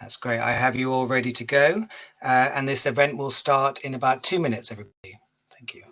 That's great. I have you all ready to go. And this event will start in about 2 minutes, everybody. Thank you.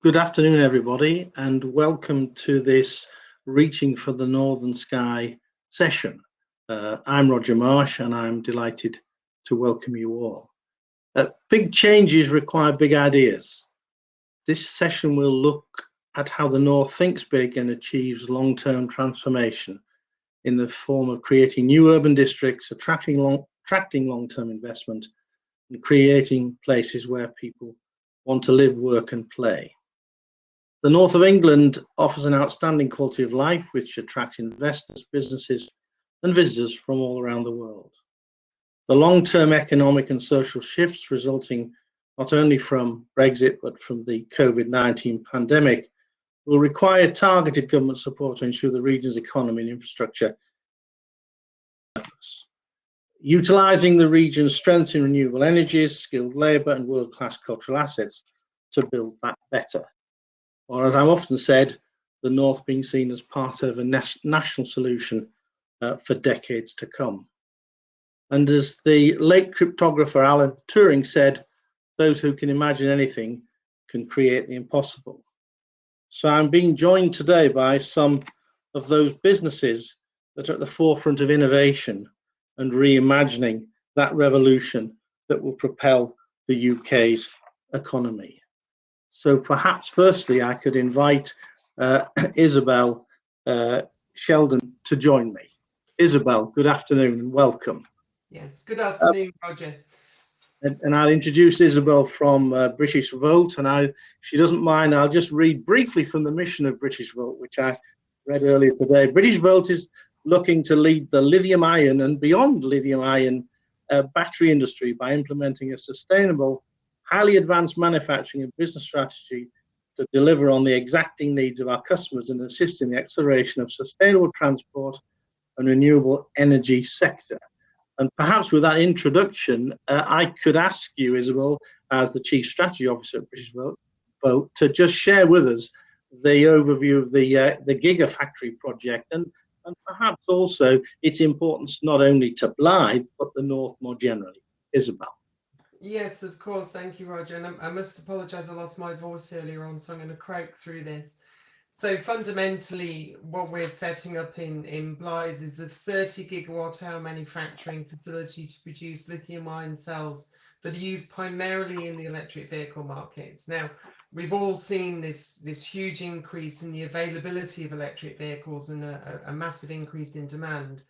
Good afternoon, everybody, and welcome to this Reaching for the Northern Sky session. I'm Roger Marsh, and I'm delighted to welcome you all. Big changes require big ideas. This session will look at how the North thinks big and achieves long-term transformation in the form of creating new urban districts, attracting long-term investment, and creating places where people want to live, work, and play. The north of England offers an outstanding quality of life which attracts investors, businesses and visitors from all around the world. The long-term economic and social shifts resulting not only from Brexit but from the COVID-19 pandemic will require targeted government support to ensure the region's economy and infrastructure. Utilising the region's strengths in renewable energies, skilled labour and world-class cultural assets to build back better. Or as I've often said, the North being seen as part of a national solution for decades to come. And as the late cryptographer Alan Turing said, those who can imagine anything can create the impossible. So I'm being joined today by some of those businesses that are at the forefront of innovation and reimagining that revolution that will propel the UK's economy. So perhaps firstly, I could invite Isobel Sheldon to join me. Isobel, good afternoon and welcome. Yes, good afternoon, Roger. And I'll introduce Isobel from Britishvolt, and she doesn't mind, I'll just read briefly from the mission of Britishvolt, which I read earlier today. Britishvolt is looking to lead the lithium ion and beyond lithium ion battery industry by implementing a sustainable, highly advanced manufacturing and business strategy to deliver on the exacting needs of our customers and assist in the acceleration of sustainable transport and renewable energy sector. And perhaps with that introduction, I could ask you, Isobel, as the Chief Strategy Officer at Britishvolt, to just share with us the overview of the Gigafactory project and perhaps also its importance not only to Blyth, but the North more generally. Isobel. Yes, of course. Thank you, Roger. And I must apologise, I lost my voice earlier on, so I'm going to croak through this. So fundamentally, what we're setting up in Blyth is a 30 gigawatt hour manufacturing facility to produce lithium ion cells that are used primarily in the electric vehicle markets. Now, we've all seen this huge increase in the availability of electric vehicles and a massive increase in demand.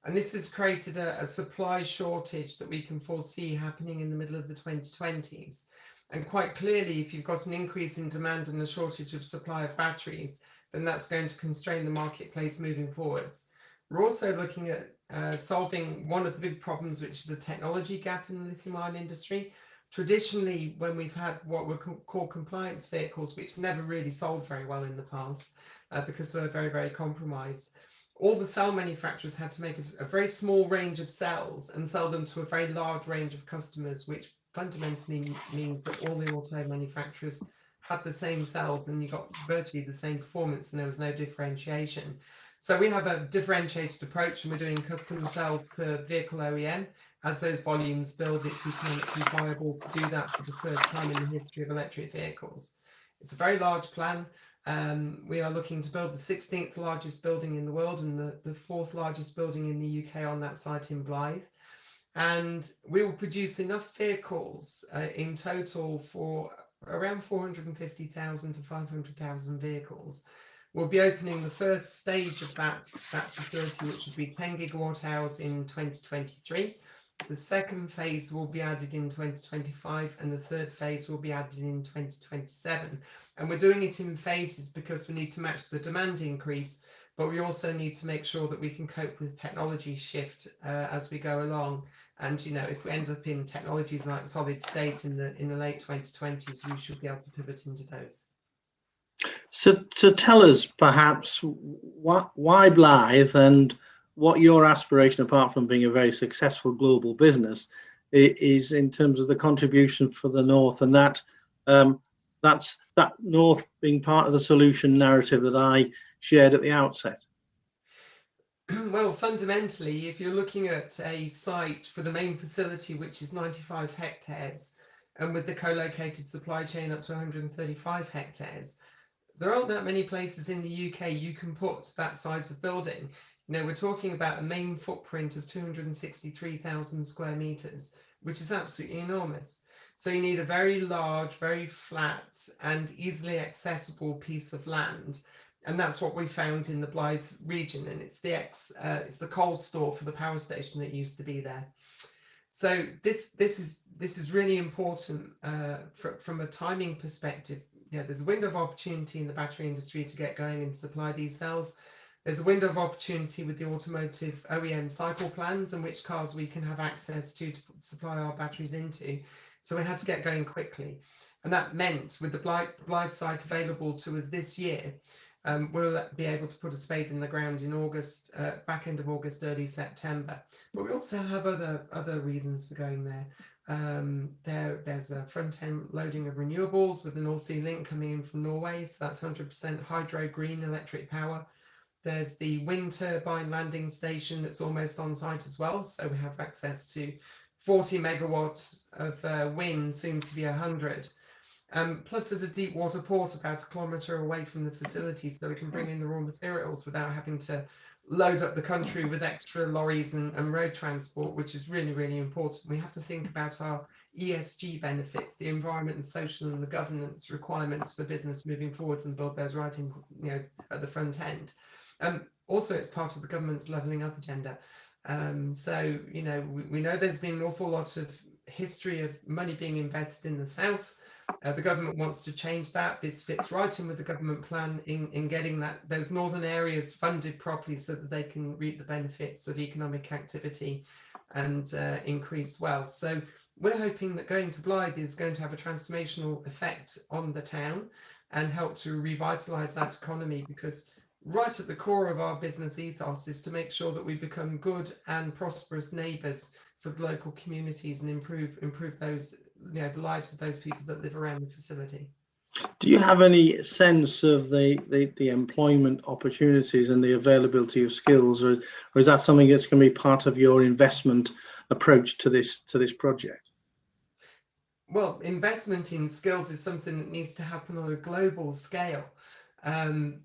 And this has created a supply shortage that we can foresee happening in the middle of the 2020s. And quite clearly, if you've got an increase in demand and a shortage of supply of batteries, then that's going to constrain the marketplace moving forwards. We're also looking at solving one of the big problems, which is a technology gap in the lithium ion industry. Traditionally, when we've had what we call compliance vehicles, which never really sold very well in the past because we're very, very compromised, all the cell manufacturers had to make a very small range of cells and sell them to a very large range of customers, which fundamentally means that all the auto manufacturers had the same cells and you got virtually the same performance and there was no differentiation. So we have a differentiated approach and we're doing custom cells per vehicle OEM. As those volumes build, it's economically viable to do that for the first time in the history of electric vehicles. It's a very large plan. We are looking to build the 16th largest building in the world and the 4th largest building in the UK on that site in Blythe. And we will produce enough vehicles in total for around 450,000 to 500,000 vehicles. We'll be opening the first stage of that facility, which will be 10 gigawatt hours in 2023. The second phase will be added in 2025 and the third phase will be added in 2027. And we're doing it in phases because we need to match the demand increase, but we also need to make sure that we can cope with technology shift as we go along. And, you know, if we end up in technologies like solid state in the late 2020s, we should be able to pivot into those. So tell us perhaps why Blythe and what your aspiration, apart from being a very successful global business, is in terms of the contribution for the North, and that North being part of the solution narrative that I shared at the outset. Well, fundamentally, if you're looking at a site for the main facility, which is 95 hectares, and with the co-located supply chain up to 135 hectares, there aren't that many places in the UK you can put that size of building. You know, we're talking about a main footprint of 263,000 square meters, which is absolutely enormous. So you need a very large, very flat and easily accessible piece of land. And that's what we found in the Blythe region. And it's the coal store for the power station that used to be there. So this is really important from a timing perspective. You know, there's a window of opportunity in the battery industry to get going and supply these cells. There's a window of opportunity with the automotive OEM cycle plans and which cars we can have access to supply our batteries into. So we had to get going quickly. And that meant with the Blythe site available to us this year, we'll be able to put a spade in the ground in August, back end of August, early September. But we also have other reasons for going there. There's a front-end loading of renewables with the North Sea Link coming in from Norway, so that's 100% hydro green electric power. There's the wind turbine landing station that's almost on site as well, so we have access to 40 megawatts of wind, soon to be 100. Plus there's a deep water port about a kilometre away from the facility, so we can bring in the raw materials without having to load up the country with extra lorries and road transport, which is really, really important. We have to think about our ESG benefits, the environment and social and the governance requirements for business moving forwards, and build those right in, you know, at the front end. Also, it's part of the government's levelling up agenda. So, you know, we know there's been an awful lot of history of money being invested in the south. The government wants to change that. This fits right in with the government plan in getting those northern areas funded properly so that they can reap the benefits of economic activity and increase wealth. So we're hoping that going to Blythe is going to have a transformational effect on the town and help to revitalise that economy, because right at the core of our business ethos is to make sure that we become good and prosperous neighbours for the local communities and improve those, you know, the lives of those people that live around the facility. Do you have any sense of the employment opportunities and the availability of skills, or is that something that's going to be part of your investment approach to this project? Well, investment in skills is something that needs to happen on a global scale,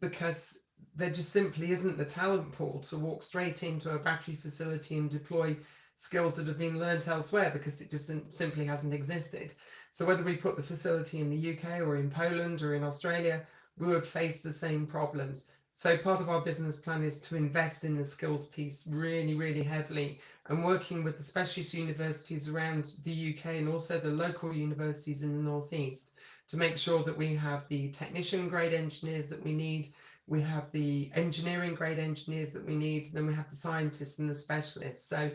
because there just simply isn't the talent pool to walk straight into a battery facility and deploy skills that have been learnt elsewhere, because it just simply hasn't existed. So whether we put the facility in the UK or in Poland or in Australia, we would face the same problems. So part of our business plan is to invest in the skills piece really, really heavily, and working with the specialist universities around the UK and also the local universities in the Northeast to make sure that we have the technician grade engineers that we need, we have the engineering grade engineers that we need, and then we have the scientists and the specialists. So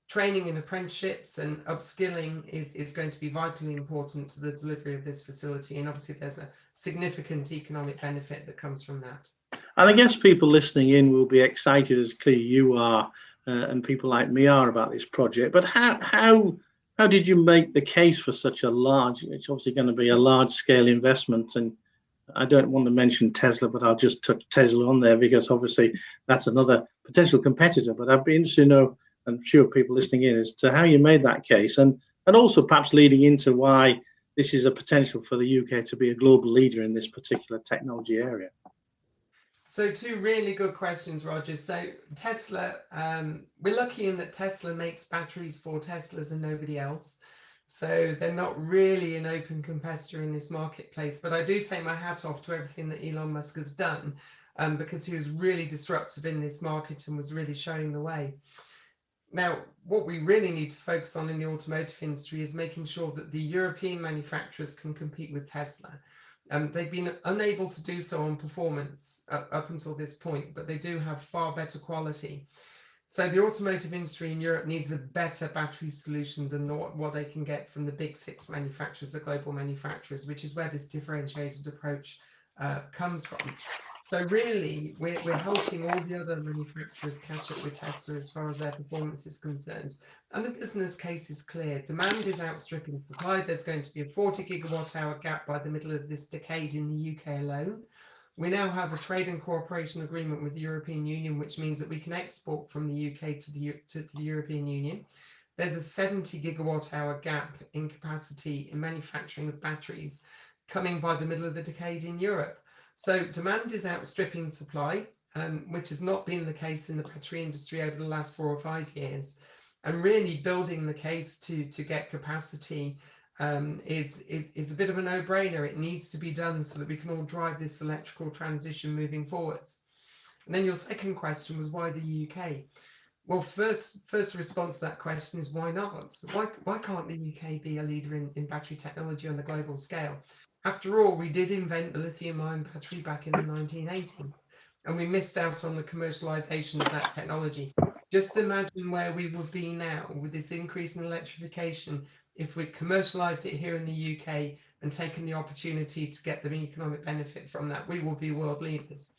training in apprenticeships and upskilling is going to be vitally important to the delivery of this facility, and obviously there's a significant economic benefit that comes from that. And I guess people listening in will be excited, as clearly you are, and people like me are, about this project. But how How did you make the case for such a large, it's obviously going to be a large scale investment, and I don't want to mention Tesla, but I'll just touch Tesla on there because obviously that's another potential competitor. But I'd be interested to know, and I'm sure people listening in, as to how you made that case, and also perhaps leading into why this is a potential for the UK to be a global leader in this particular technology area. So two really good questions, Roger. So Tesla, we're lucky in that Tesla makes batteries for Teslas and nobody else. So they're not really an open competitor in this marketplace. But I do take my hat off to everything that Elon Musk has done, because he was really disruptive in this market and was really showing the way. Now, what we really need to focus on in the automotive industry is making sure that the European manufacturers can compete with Tesla. They've been unable to do so on performance up until this point, but they do have far better quality. So the automotive industry in Europe needs a better battery solution than what they can get from the big six manufacturers, the global manufacturers, which is where this differentiated approach comes from. So really, we're helping all the other manufacturers catch up with Tesla as far as their performance is concerned. And the business case is clear. Demand is outstripping supply. There's going to be a 40 gigawatt hour gap by the middle of this decade in the UK alone. We now have a trade and cooperation agreement with the European Union, which means that we can export from the UK to the European Union. There's a 70 gigawatt hour gap in capacity in manufacturing of batteries coming by the middle of the decade in Europe. So demand is outstripping supply, which has not been the case in the battery industry over the last 4 or 5 years. And really building the case to get capacity is a bit of a no-brainer. It needs to be done so that we can all drive this electrical transition moving forwards. And then your second question was why the UK? Well, first response to that question is why not? Why can't the UK be a leader in battery technology on a global scale? After all, we did invent the lithium-ion battery back in the 1980s, and we missed out on the commercialization of that technology. Just imagine where we would be now with this increase in electrification if we commercialized it here in the UK and taken the opportunity to get the economic benefit from that. We will be world leaders.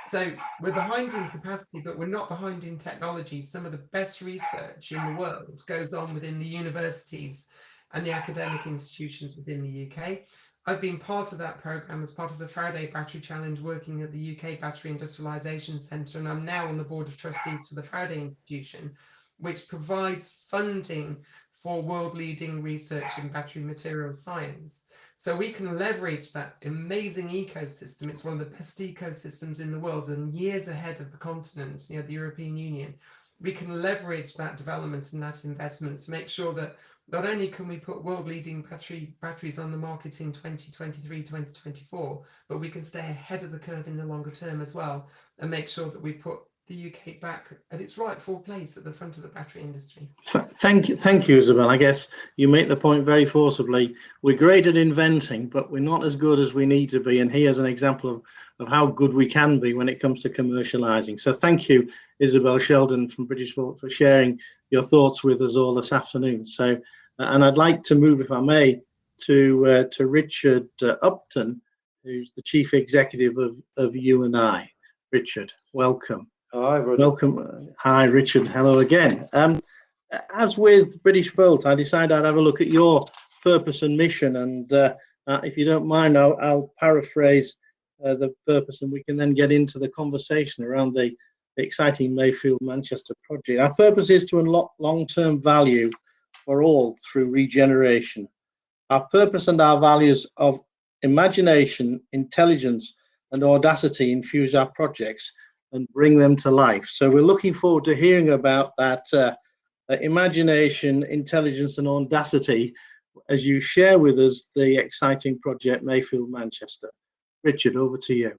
So we're behind in capacity, but we're not behind in technology. Some of the best research in the world goes on within the universities and the academic institutions within the UK. I've been part of that program as part of the Faraday Battery Challenge, working at the UK Battery Industrialisation Centre, and I'm now on the board of trustees for the Faraday Institution, which provides funding for world-leading research in battery material science. So we can leverage that amazing ecosystem. It's one of the best ecosystems in the world and years ahead of the continent, the European Union. We can leverage that development and that investment to make sure that not only can we put world-leading batteries on the market in 2023, 2024, but we can stay ahead of the curve in the longer term as well and make sure that we put the UK back at its rightful place at the front of the battery industry. Thank you, Isobel. I guess you make the point very forcibly. We're great at inventing, but we're not as good as we need to be. And here's an example of how good we can be when it comes to commercializing. So thank you, Isobel Sheldon from Britishvolt, for sharing your thoughts with us all this afternoon. So, and I'd like to move, if I may, to Richard Upton, who's the Chief Executive of U&I. Richard, welcome. Hi, Roger. Welcome. Hi, Richard. Hello again. As with Britishvolt, I decided I'd have a look at your purpose and mission, and if you don't mind, I'll paraphrase the purpose, and we can then get into the conversation around the exciting Mayfield Manchester project. Our purpose is to unlock long-term value for all through regeneration. Our purpose and our values of imagination, intelligence, and audacity infuse our projects and bring them to life. So we're looking forward to hearing about that imagination, intelligence, and audacity as you share with us the exciting project Mayfield Manchester. Richard, over to you.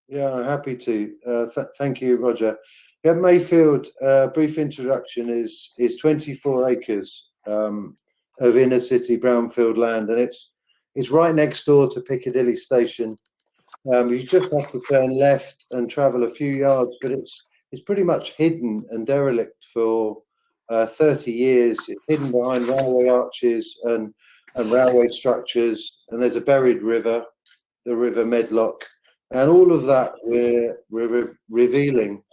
Yeah, happy to. Thank you, Roger. Yeah, Mayfield, brief introduction, is 24 acres of inner city brownfield land, and it's right next door to Piccadilly Station. You just have to turn left and travel a few yards, but it's pretty much hidden and derelict for 30 years. It's hidden behind railway arches and railway structures, and there's a buried river, the River Medlock, and all of that we're revealing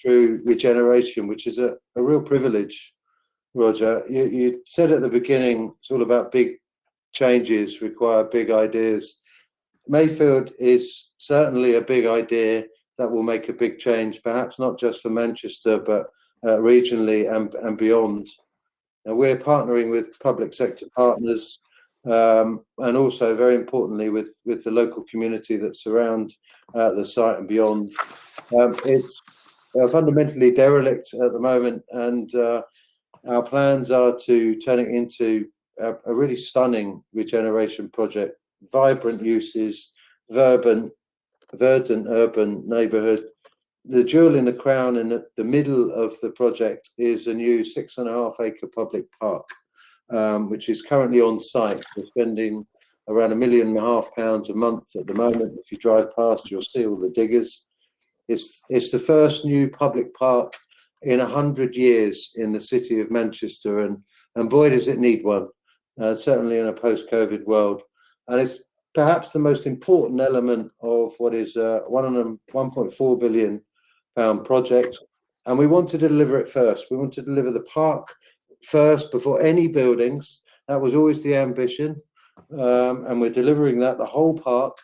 through regeneration, which is a real privilege. Roger. You said at the beginning it's all about big changes require big ideas. Mayfield is certainly a big idea that will make a big change, perhaps not just for Manchester, but regionally and beyond. And we're partnering with public sector partners, and also, very importantly, with the local community that surround the site and beyond. It's fundamentally derelict at the moment, and our plans are to turn it into a really stunning regeneration project, vibrant uses, verdant urban neighbourhood. The jewel in the crown in the middle of the project is a new 6.5 acre public park, which is currently on site. We're spending around £1.5 million a month at the moment. If you drive past, you'll see all the diggers. It's the first new public park in 100 years in the city of Manchester, and boy does it need one, certainly in a post-COVID world. And it's perhaps the most important element of what is a £1.4 billion project, and we want to deliver it first. We want to deliver the park first before any buildings. That was always the ambition, and we're delivering that, the whole park,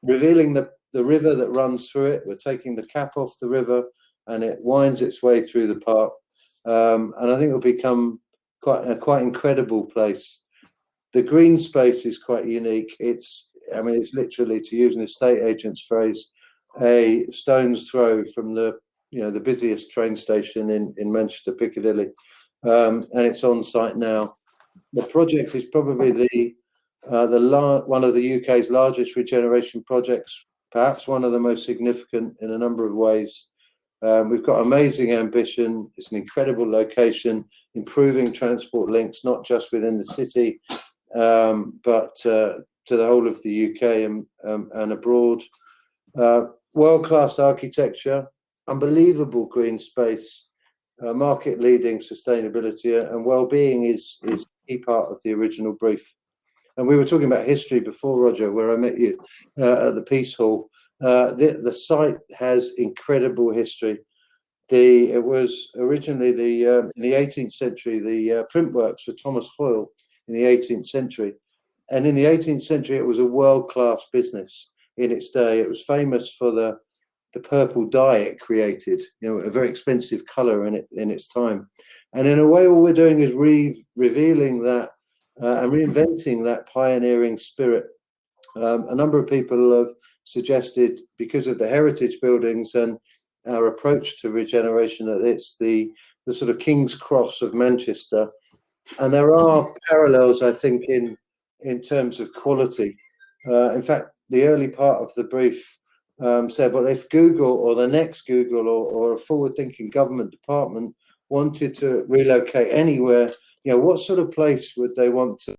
revealing the river that runs through it. We're taking the cap off the river and it winds its way through the park, and I think it will become quite incredible place. The green space is quite unique. It's literally, to use an estate agent's phrase, a stone's throw from the busiest train station in Manchester Piccadilly, and it's on site now. The project is probably one of the UK's largest regeneration projects, perhaps one of the most significant in a number of ways. We've got amazing ambition. It's an incredible location, improving transport links, not just within the city, but to the whole of the UK and abroad. World-class architecture, unbelievable green space, market-leading sustainability, and well-being is a key part of the original brief. And we were talking about history before, Roger, where I met you at the Peace Hall. The site has incredible history. It was originally in the 18th century, the print works for Thomas Hoyle in the 18th century. And in the 18th century, it was a world-class business in its day. It was famous for the purple dye it created, a very expensive color in its time. And in a way, all we're doing is revealing that and reinventing that pioneering spirit. A number of people have suggested, because of the heritage buildings and our approach to regeneration, that it's the sort of King's Cross of Manchester. And there are parallels, I think, in terms of quality. In fact, the early part of the brief said, well, if Google or the next Google or a forward-thinking government department wanted to relocate anywhere, what sort of place would they want to?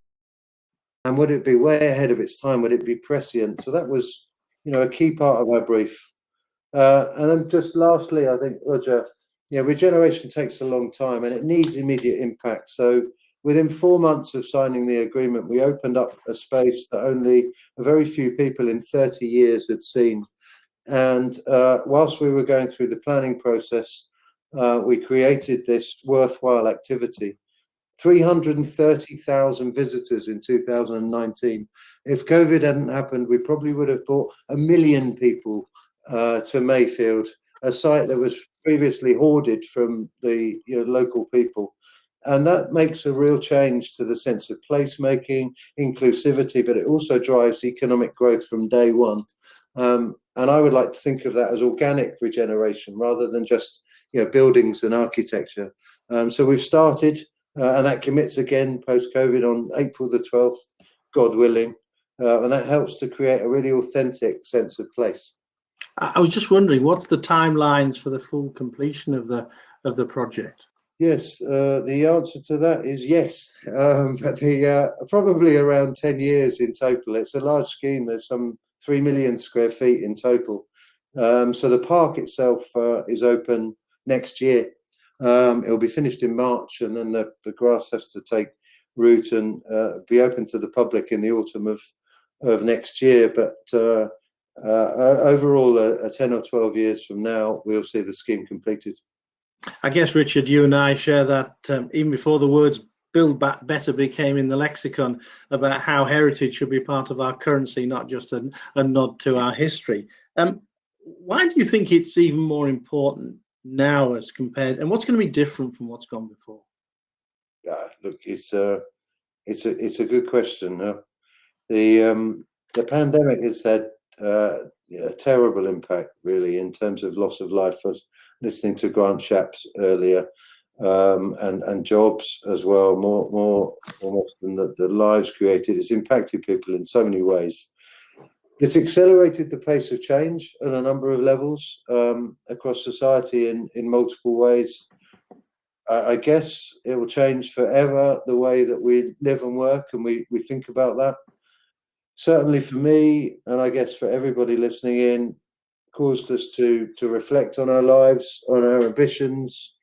And would it be way ahead of its time? Would it be prescient? So that was, a key part of our brief. And then just lastly, I think, Roger, regeneration takes a long time and it needs immediate impact. So within 4 months of signing the agreement, we opened up a space that only a very few people in 30 years had seen. And whilst we were going through the planning process, we created this worthwhile activity. 330,000 visitors in 2019. If COVID hadn't happened, we probably would have brought 1 million people to Mayfield, a site that was previously hoarded from the local people. And that makes a real change to the sense of placemaking, inclusivity, but it also drives economic growth from day one. And I would like to think of that as organic regeneration rather than just buildings and architecture. So we've started, and that commits again post-COVID on April the 12th, God willing, and that helps to create a really authentic sense of place. I was just wondering, what's the timelines for the full completion of the project? Yes, the answer to that is yes, but probably around 10 years in total. It's a large scheme. There's some 3 million square feet in total. So the park itself is open next year. It'll be finished in March, and then the grass has to take root and be open to the public in the autumn of next year. But overall, 10 or 12 years from now, we'll see the scheme completed. I guess, Richard, you and I share that even before the words build back better became in the lexicon, about how heritage should be part of our currency, not just a nod to our history. Why do you think it's even more important now as compared, and what's going to be different from what's gone before? Look, it's a good question. The pandemic has had a terrible impact, really, in terms of loss of life. I was listening to Grant Shapps earlier, and jobs as well, more almost than the lives created. It's impacted people in so many ways. It's accelerated the pace of change on a number of levels across society in multiple ways. I guess it will change forever the way that we live and work, and we think about that. Certainly for me, and I guess for everybody listening in, caused us to reflect on our lives, on our ambitions,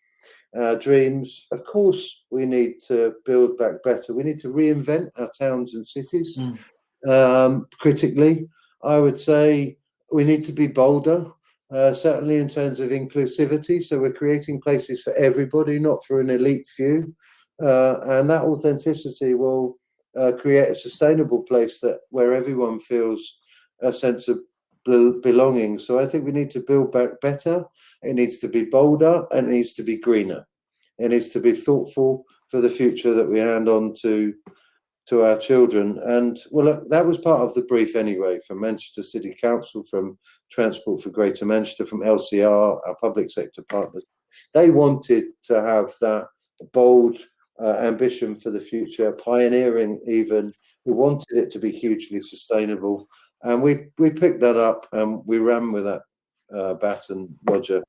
our dreams. Of course, we need to build back better. We need to reinvent our towns and cities. Critically, I would say we need to be bolder, certainly in terms of inclusivity. So we're creating places for everybody, not for an elite few. And that authenticity will create a sustainable place where everyone feels a sense of belonging. So I think we need to build back better. It needs to be bolder, and it needs to be greener. It needs to be thoughtful for the future that we hand on to our children. And well, that was part of the brief anyway, from Manchester City Council, from Transport for Greater Manchester, from LCR, our public sector partners. They wanted to have that bold ambition for the future, pioneering even. We wanted it to be hugely sustainable. And we picked that up and we ran with that baton, Roger.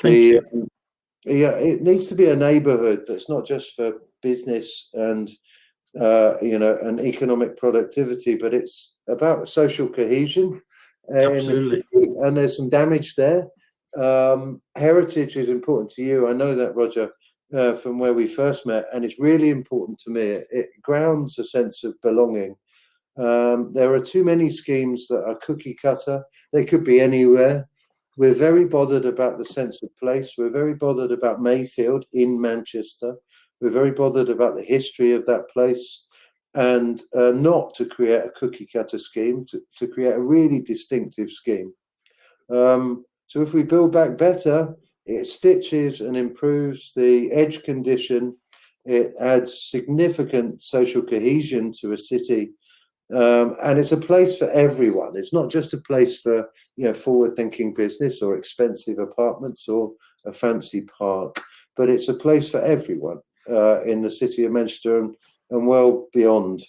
It needs to be a neighbourhood that's not just for business and and economic productivity, but it's about social cohesion. Absolutely. And there's some damage there. Heritage is important to you. I know that, Roger, from where we first met, and it's really important to me. It grounds a sense of belonging. There are too many schemes that are cookie cutter. They could be anywhere. We're very bothered about the sense of place. We're very bothered about Mayfield in Manchester. We're very bothered about the history of that place, and not to create a cookie cutter scheme, to create a really distinctive scheme. So if we build back better, it stitches and improves the edge condition. It adds significant social cohesion to a city. And it's a place for everyone. It's not just a place for forward-thinking business or expensive apartments or a fancy park, but it's a place for everyone in the city of Manchester and well beyond.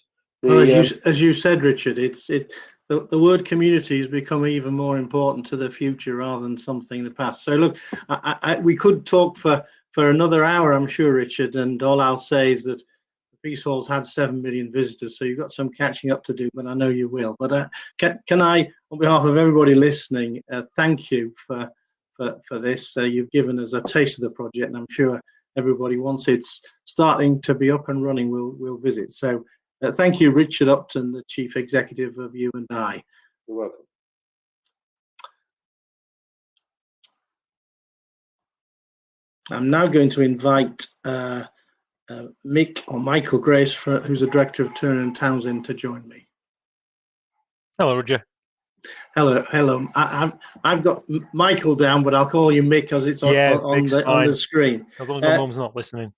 Well, as you said, Richard, the word community has become even more important to the future rather than something in the past. So look, we could talk for another hour, I'm sure, Richard, and all I'll say is that Peace Hall's had 7 million visitors, so you've got some catching up to do, but I know you will. But can I, on behalf of everybody listening, thank you for this. You've given us a taste of the project, and I'm sure everybody, once it's starting to be up and running, will visit. So thank you, Richard Upton, the Chief Executive of You and I. You're welcome. I'm now going to invite Mick or Michael Grace, who's the Director of Turner and Townsend, to join me. Hello, Roger. Hello. I've got Michael down, but I'll call you Mick because it's on the screen. As long as my mum's not listening.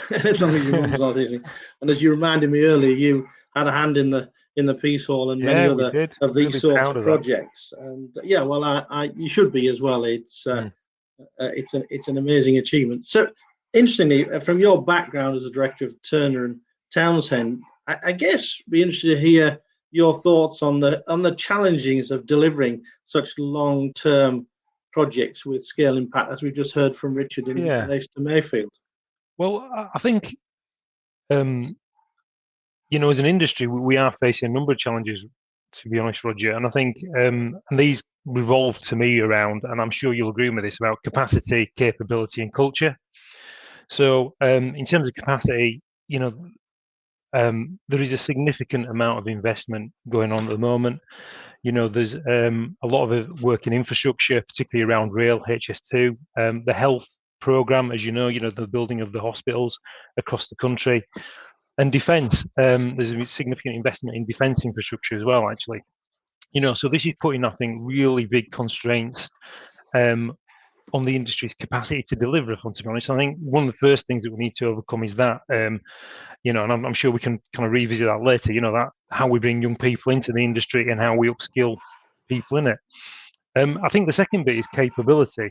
As long as your mum's not listening. And as you reminded me earlier, you had a hand in the Peace Hall and many other of these sorts of projects. And yeah, well, you should be as well. It's an amazing achievement. So, interestingly, from your background as a director of Turner and Townsend, I guess be interested to hear your thoughts on the challenges of delivering such long-term projects with scale impact, as we've just heard from Richard in relation to Mayfield. Well, I think, as an industry, we are facing a number of challenges, to be honest, Roger. And I think and these revolve to me around, and I'm sure you'll agree with this, about capacity, capability, and culture. So in terms of capacity, there is a significant amount of investment going on at the moment. There's a lot of work in infrastructure, particularly around rail, HS2. The health program, as you know, the building of the hospitals across the country, and defence. There's a significant investment in defence infrastructure as well, actually. So this is putting, I think, really big constraints on the industry's capacity to deliver. To be honest, I think one of the first things that we need to overcome is that, and I'm sure we can kind of revisit that later. That how we bring young people into the industry and how we upskill people in it. I think the second bit is capability.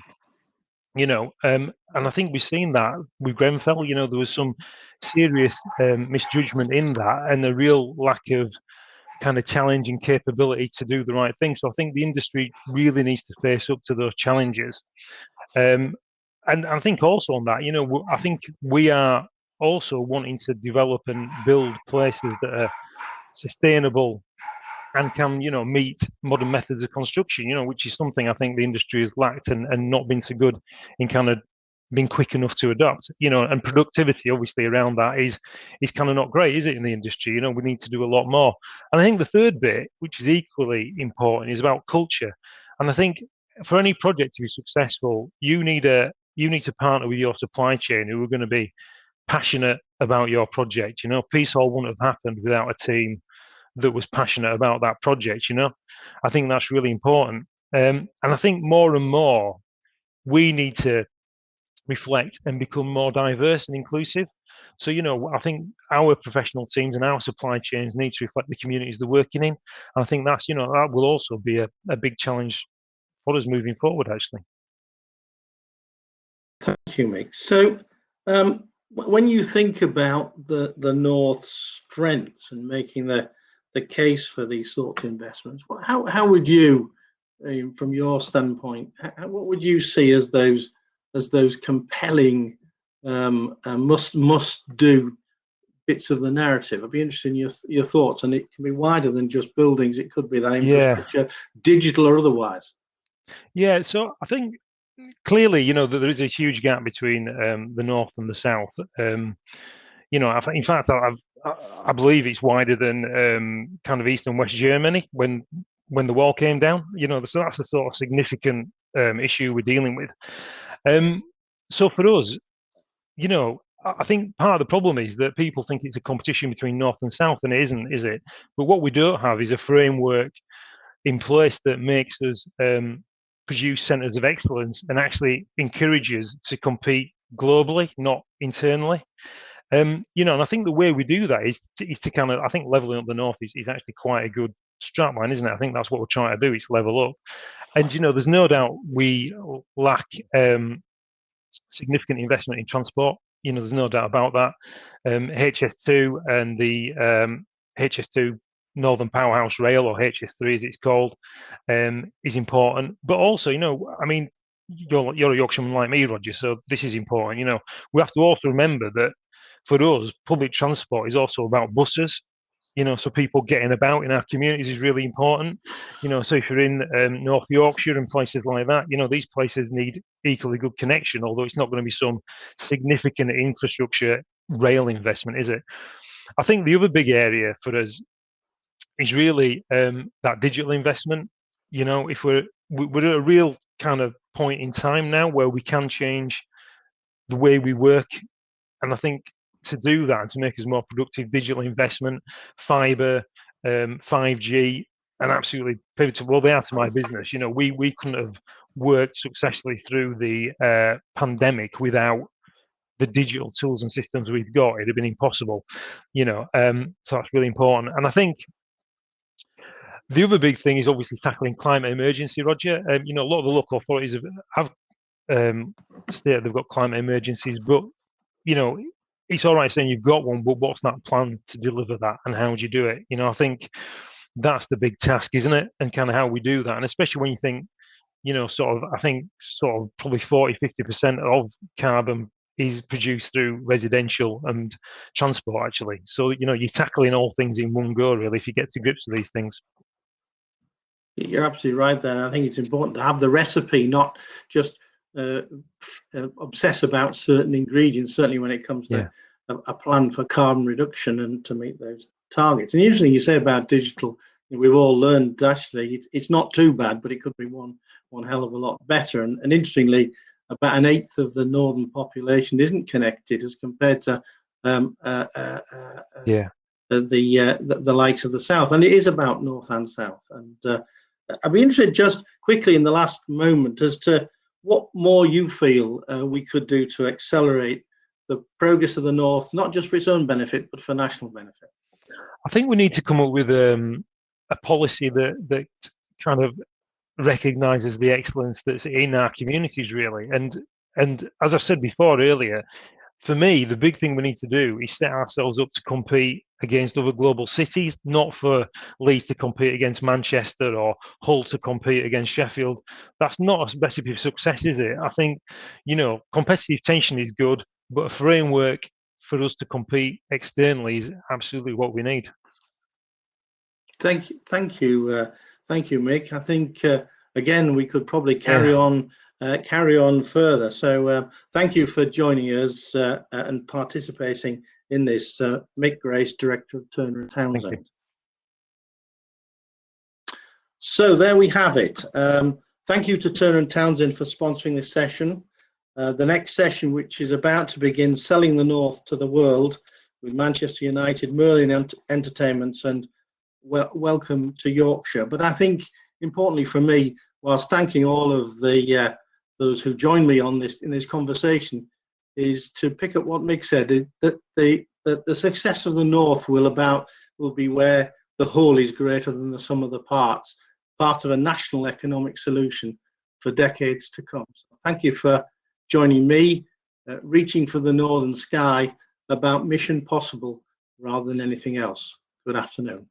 And I think we've seen that with Grenfell. There was some serious misjudgment in that, and a real lack of kind of challenge and capability to do the right thing. So I think the industry really needs to face up to those challenges. And I think also on that, I think we are also wanting to develop and build places that are sustainable and can, meet modern methods of construction, which is something I think the industry has lacked and not been so good in kind of being quick enough to adopt, and productivity obviously around that is kind of not great, is it, in the industry? We need to do a lot more. And I think the third bit, which is equally important, is about culture. And I think for any project to be successful, you need to partner with your supply chain who are going to be passionate about your project. Peace Hall wouldn't have happened without a team that was passionate about that project. I think that's really important. And I think more and more we need to reflect and become more diverse and inclusive. So, I think our professional teams and our supply chains need to reflect the communities they're working in. And I think that's, that will also be a big challenge for us moving forward, actually. Thank you, Mick. So when you think about the North's strengths and making the case for these sorts of investments, how would you, from your standpoint, what would you see as those compelling must do bits of the narrative? I'd be interested in your thoughts, and it can be wider than just buildings. It could be that infrastructure, digital or otherwise. Yeah, so I think clearly, that there is a huge gap between the North and the South. In fact, I believe it's wider than kind of East and West Germany when the wall came down. So that's a sort of significant issue we're dealing with. So for us, I think part of the problem is that people think it's a competition between North and South, and it isn't, is it? But what we don't have is a framework in place that makes us produce centres of excellence and actually encourages to compete globally, not internally. And I think the way we do that is to kind of, I think levelling up the North is actually quite a good strapline, isn't it? I think that's what we're trying to do, is level up. And, there's no doubt we lack significant investment in transport. There's no doubt about that. HS2 and the HS2 Northern Powerhouse Rail, or HS3 as it's called, is important. But also, I mean, you're a Yorkshireman like me, Roger, so this is important. We have to also remember that for us, public transport is also about buses. So people getting about in our communities is really important. So if you're in North Yorkshire and places like that, these places need equally good connection, although it's not going to be some significant infrastructure rail investment, is it? I think the other big area for us is really that digital investment. If we're at a real kind of point in time now where we can change the way we work, and I think to do that and to make us more productive, digital investment, fibre, 5G, and absolutely pivotal. Well, they are to my business. We couldn't have worked successfully through the pandemic without the digital tools and systems we've got. It'd have been impossible. So that's really important. And I think the other big thing is obviously tackling climate emergency, Roger. A lot of the local authorities have stated they've got climate emergencies, but it's all right saying you've got one, but what's that plan to deliver that, and how would you do it? I think that's the big task, isn't it? And kind of how we do that, and especially when you think, I think probably 40-50% of carbon is produced through residential and transport, actually. So you're tackling all things in one go, really, if you get to grips with these things. You're absolutely right there. I think it's important to have the recipe, not just obsess about certain ingredients, certainly when it comes to a plan for carbon reduction and to meet those targets. And usually you say about digital, we've all learned actually it's not too bad, but it could be one hell of a lot better. And interestingly, about an eighth of the northern population isn't connected as compared to the likes of the south, and it is about north and south. And I'd be interested just quickly in the last moment as to what more you feel we could do to accelerate the progress of the north, not just for its own benefit, but for national benefit. I think we need to come up with a policy that kind of recognises the excellence that's in our communities, really. And as I said before earlier, for me, the big thing we need to do is set ourselves up to compete against other global cities, not for Leeds to compete against Manchester or Hull to compete against Sheffield. That's not a recipe for success, is it? I think, competitive tension is good, but a framework for us to compete externally is absolutely what we need. Thank you, Mick. I think again we could probably carry on further. So thank you for joining us and participating in this. Mick Grace, Director of Turner and Townsend. So there we have it. Thank you to Turner and Townsend for sponsoring this session. The next session, which is about to begin, Selling the North to the World with Manchester United, Merlin Entertainments, and welcome to Yorkshire. But I think importantly for me, whilst thanking all of the those who joined me on this in this conversation, is to pick up what Mick said, that the success of the North will be where the whole is greater than the sum of the parts, part of a national economic solution for decades to come. So thank you for joining me, reaching for the northern sky, about mission possible rather than anything else. Good afternoon.